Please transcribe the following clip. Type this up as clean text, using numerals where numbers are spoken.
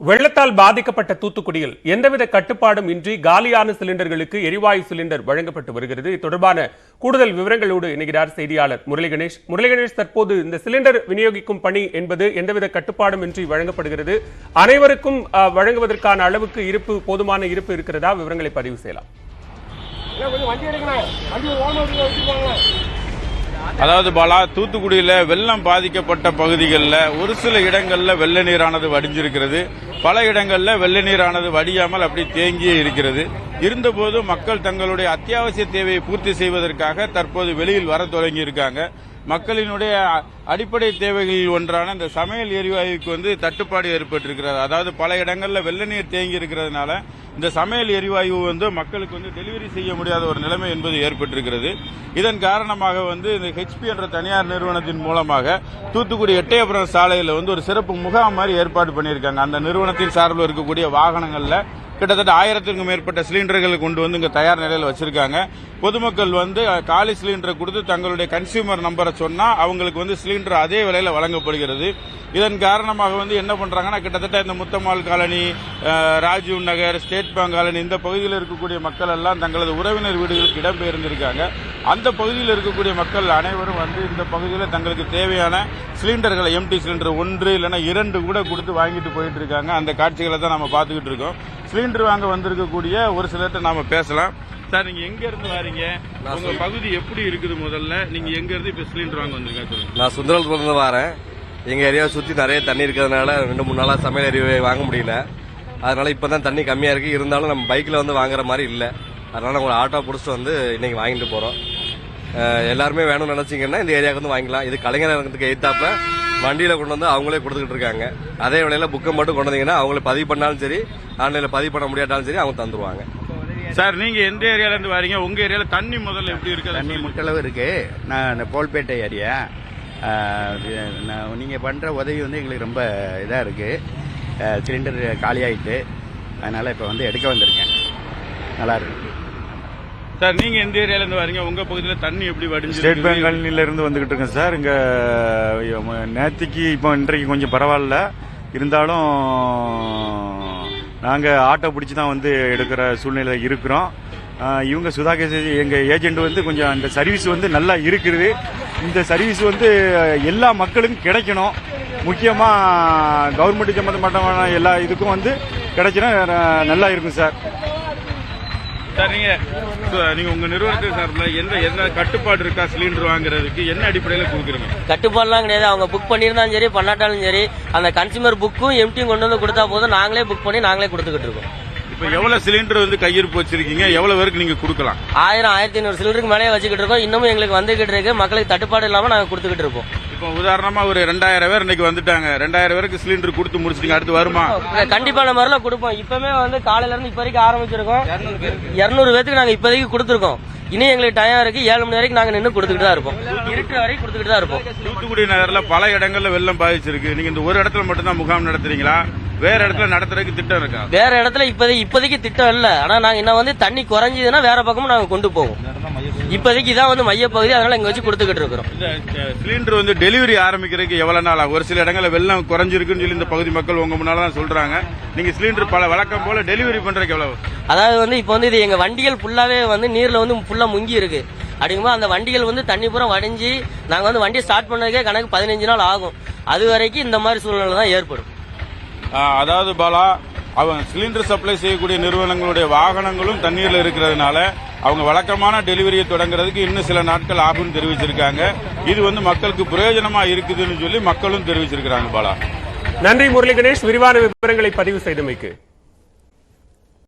வெள்ளத்தால் பாதிக்கப்பட்ட தூத்துக்குடியில் எந்தவித கட்டுப்பாடும் இன்றி காலியான சிலிண்டர்களுக்கு எரிவாயு சிலிண்டர் வழங்கப்பட்டு வருகிறது. இது தொடர்பான கூடுதல் விவரங்களோடு இணைகிறார் செய்தியாளர் முரளி கணேஷ். முரளி கணேஷ், தற்போது இந்த சிலிண்டர் விநியோகிக்கும் பணி என்பது எந்தவித கட்டுப்பாடும் இன்றி வழங்கப்படுகிறது. அனைவருக்கும் வழங்குவதற்கான அளவுக்கு போதுமான இருப்பு இருக்கிறதா? விவரங்களை பதிவு செய்யலாம். அதாவது பாலா, தூத்துக்குடியில வெள்ளம் பாதிக்கப்பட்ட பகுதிகளில் ஒரு சில இடங்களில் வெள்ள நீரானது வடிஞ்சிருக்கிறது. பல இடங்களில் வெள்ள நீரானது வடியாமல் அப்படி தேங்கியே இருக்கிறது. இருந்தபோது மக்கள் தங்களுடைய அத்தியாவசிய தேவையை பூர்த்தி செய்வதற்காக தற்போது வெளியில் வர தொடங்கி இருக்காங்க. மக்களினுடைய அடிப்படை தேவைகளில் ஒன்றான இந்த சமையல் எரிவாயுக்கு தட்டுப்பாடு ஏற்பட்டிருக்கிறது. அதாவது பல இடங்களில் வெள்ள நீர் தேங்கி இருக்கிறதுனால இந்த சமையல் எரிவாயு மக்களுக்கு டெலிவரி செய்ய முடியாத ஒரு நிலைமை என்பது ஏற்பட்டிருக்கிறது. இதன் காரணமாக இந்த ஹெச்பி என்ற தனியார் நிறுவனத்தின் மூலமாக தூத்துக்குடி எட்டயபுரம் சாலையில் ஒரு சிறப்பு முகாம் மாதிரி ஏற்பாடு பண்ணியிருக்காங்க. அந்த நிறுவனத்தின் சார்பில் இருக்கக்கூடிய வாகனங்கள்ல கிட்டத்தட்ட 1000க்கும் மேற்பட்ட சிலிண்டர்களை கொண்டு இங்க தயார் நிலையில் வச்சிருக்காங்க. பொதுமக்கள் காலி சிலிண்டரை கொடுத்து தங்களுடைய கன்சியூமர் நம்பரை சொன்னா அவங்களுக்கு சிலிண்டர் அதே விலையில வழங்கப்படுகிறது. இதன் காரணமாக என்ன பண்றாங்கன்னா, கிட்டத்தட்ட இந்த முத்தம்மாள் காலனி, ராஜீவ் நகர், ஸ்டேட் பேங்க் காலனி இந்த பகுதியில் இருக்கக்கூடிய மக்கள் எல்லாம் தங்களது உறவினர் வீடுகளுக்கு இடம்பெயர்ந்திருக்காங்க. அந்த பகுதியில் இருக்கக்கூடிய மக்கள் அனைவரும் இந்த பகுதியில் தங்களுக்கு தேவையான சிலிண்டர்களை, எம்டி சிலிண்டர் 1 இல்லைன்னா 2 கூட கொடுத்து வாங்கிட்டு போயிட்டு இருக்காங்க. அந்த காட்சிகளை தான் நம்ம பார்த்துக்கிட்டு இருக்கோம். சிலிண்டர் வாங்க வந்திருக்கக்கூடிய ஒரு சிலர்கிட்ட நாம பேசலாம். சார், நீங்க எங்க இருந்து வாரீங்க? உங்க பகுதி எப்படி இருக்குது? முதல்ல நீங்க எங்க இருந்து இப்ப சிலிண்டர் வாங்க வந்திருக்கீங்க? நான் சுந்தரத்துல இருந்து வரேன். எங்க ஏரியாவை சுத்தி நிறைய தண்ணி இருக்கிறதுனால 2-3 நாளா சமையல் எரிவாயு வாங்க முடியல. அதனால இப்பதான் தண்ணி கம்மியா இருக்கு. இருந்தாலும் நம்ம பைக்ல வாங்குற மாதிரி இல்ல. அதனால ஒரு ஆட்டோ பிடிச்சிட்டு இன்னைக்கு வாங்கிட்டு போறோம். எல்லாருமே வேணும்னு நினைச்சீங்கன்னா இந்த ஏரியாவுக்கு வாங்கிக்கலாம். இது கலைஞர் அரங்கத்துக்கு எதிர்த்தாப்புல வண்டியில கொண்டு அவங்களே கொடுத்துக்கிட்டு இருக்காங்க. அதே வேளையில புக்கை மட்டும் கொண்டு வந்தீங்கன்னா அவங்களே பதிவு பண்ணாலும் சரி, ஆன்லைன்ல பதிவு பண்ண முடியாட்டாலும் சரி அவங்க தந்துருவாங்க. சார், நீங்க எந்த ஏரியால இருந்து வரீங்க? உங்க ஏரியால தண்ணி முதல்ல எப்படி இருக்கு? தண்ணி முட்டளவு இருக்கு. நான் இந்த போல்பேட்டை ஏரியா. நீங்க பண்ற உதவி எங்களுக்கு ரொம்ப இதா இருக்கு. சிலிண்டர் காலி ஆயிட்டு, அதனால இப்ப எடுக்க வந்திருக்கேன். நல்லா இருக்கு. சார், நீங்க எந்த ஏரியால இருந்து வரீங்க? உங்க பகுதியில் தண்ணி எப்படி வடிஞ்சு? ஸ்டேட் பேங்க் காலனில இருந்து வந்துகிட்டு இருக்கேன் சார். இங்க நேத்திக்கு இப்போ இன்றைக்கு கொஞ்சம் பரவாயில்ல. இருந்தாலும் நாங்க ஆட்டோ பிடிச்சி தான் எடுக்கிற சூழ்நிலை இருக்கிறோம். இவங்க சுதாகர் எங்க ஏஜென்ட் கொஞ்சம் அந்த சர்வீஸ் நல்லா இருக்குது. இந்த சர்வீஸ் எல்லா மக்களுக்கும் கிடைக்கணும். முக்கியமா கவர்மெண்ட் சம்பந்தப்பட்ட எல்லா இதுக்கும் கிடைச்சினா நல்லா இருக்கும் சார். சார், நீங்க உங்க நிறுவனத்தின் சார்பில் எந்த கட்டுப்பாடு இருக்கா? சிலிண்டர் வாங்குறதுக்கு என்ன அடிப்படையில் கொடுக்குறீங்க? கட்டுப்பாடுலாம் கிடையாது. அவங்க புக் பண்ணியிருந்தாலும் சரி, பண்ணாட்டாலும் சரி, அந்த கன்சியூமர் புக்கும் எம்டியும் கொண்டு கொடுத்தா போதும். நாங்களே புக் பண்ணி நாங்களே கொடுத்துக்கிட்டு இருக்கோம். இப்ப எவ்வளவு சிலிண்டர் கையிருப்பு வச்சிருக்கீங்க? எவ்வளவு பேருக்கு நீங்க கொடுக்கலாம்? 1000-1500 சிலிண்டருக்கு மேலே வச்சுக்கிட்டு இருக்கோம். இன்னமும் எங்களுக்கு வந்துகிட்டு இருக்கு. மக்களுக்கு தட்டுப்பாடு இல்லாம நாங்க கொடுத்துக்கிட்டு இருக்கோம். இப்போ உதாரணமா ஒரு 2000 பேர் இன்னைக்கு வந்துட்டாங்க. 2000 பேருக்கு சிலிண்டர் கொடுத்து முடிச்சிட்டீங்க. அடுத்து வருமா? கண்டிப்பான முறையில் கொடுப்போம். இப்பவுமே காலையில இருந்து இப்ப வரைக்கும் ஆரம்பிச்சிருக்கோம். 200 பேருக்கு நாங்க இப்போதைக்கு கொடுத்துருக்கோம். இனி எங்களுக்கு டைம் இருக்கு. 7 மணி வரைக்கும் நாங்க நின்று கொடுத்துக்கிட்டு தான் இருப்போம். இருக்கிற வரைக்கும் கொடுத்துக்கிட்டு தான் இருப்போம். தூத்துக்குடி நகர்ல பல இடங்கள்ல வெள்ளம் பாதிச்சிருக்கு. நீங்க இந்த ஒரு இடத்துல மட்டும்தான் முகாம் நடத்துறீங்களா? வேற இடத்துல நடத்துறதுக்கு திட்டம் இருக்கா? வேற இடத்துல இப்போதைக்கு திட்டம் இல்ல. ஆனா நாங்க இன்னும் தண்ணி குறைஞ்சதுன்னா வேற பக்கமும் நாங்க கொண்டு போவோம். இப்போதைக்கு இதான் மைய பகுதி. அதனால இங்க வச்சு கொடுத்துக்கிட்டு இருக்கிறோம். சிலிண்டர் டெலிவரி ஆரம்பிக்கிறதுக்கு எவ்வளவு நாள் ஆகும்? ஒரு சில இடங்கள்ல வெள்ளம் குறைஞ்சிருக்குன்னு சொல்லி இந்த பகுதி மக்கள் உங்க முன்னால தான் சொல்றாங்க. நீங்க சிலிண்டர் பல வழக்கம் போல டெலிவரி பண்றதுக்கு எவ்வளவு? அதாவது இப்போ இது எங்க வண்டிகள் ஃபுல்லாவே நீர்ல ஃபுல்லா முங்கி இருக்கு. அப்படிங்கும்போது அந்த வண்டிகள் தண்ணி பூரா வடிஞ்சு நாங்க வண்டியை ஸ்டார்ட் பண்ணதுக்கே கணக்கு 15 நாள் ஆகும். அது வரைக்கும் இந்த மாதிரி சூழ்நிலை தான் ஏற்படும். அதாவது பாலா, அவங்க சிலிண்டர் சப்ளை செய்யக்கூடிய நிறுவனங்களுடைய வாகனங்களும் தண்ணீர்ல இருக்கிறதுனால அவங்க வழக்கமான டெலிவரியை தொடங்குறதுக்கு இன்னும் சில நாட்கள் ஆகும்னு தெரிவிச்சிருக்காங்க. இது மக்களுக்கு பிரயோஜனமா இருக்குதுன்னு சொல்லி மக்களும் தெரிவிச்சிருக்காங்க. பாலா, நன்றி முரளி கணேஷ், விரிவான விவரங்களை பதிவு செய்தமைக்கு.